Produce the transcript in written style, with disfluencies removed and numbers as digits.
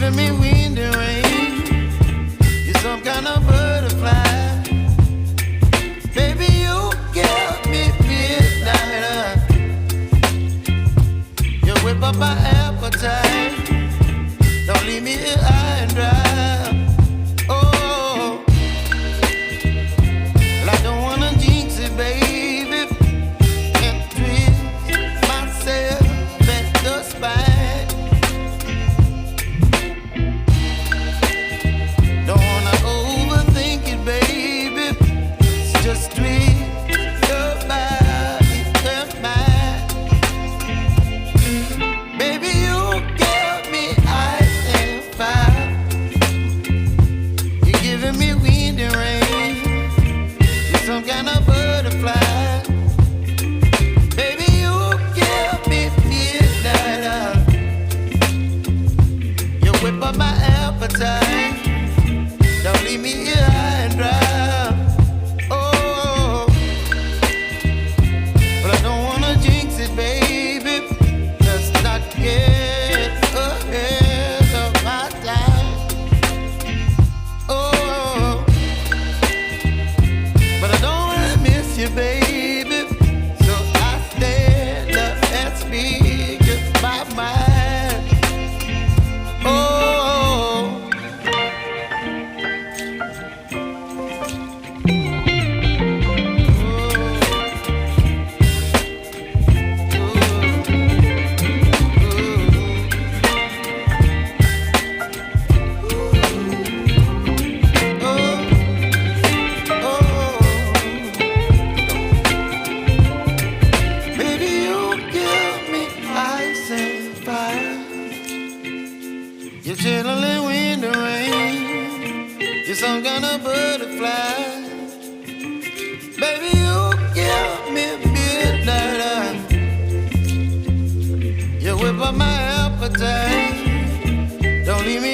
giving me wind and rain. You're some kind of butterfly. Baby, you give me midnight. You whip up my appetite. Don't leave me here high and dry. Oh, well, I don't wanna jinx it, baby, and twist myself at the spine. Don't wanna overthink it, baby. It's just twist your body and mine. Baby, you give me ice and fire. You're giving me wind and rain. You're some kind of butterfly. Baby, you give me midnight. You whip up my appetite. Don't leave me here high and dry. Oh, but I don't wanna jinx it, baby. Let's not get ahead of my time. Oh, but I don't wanna miss you, baby. So I stand up and speak just my mind. Oh. Baby, you give me ice and fire. You're chilling wind and rain. You're some kind of butterfly. Baby, you give me midnight. You whip up my appetite. Don't leave me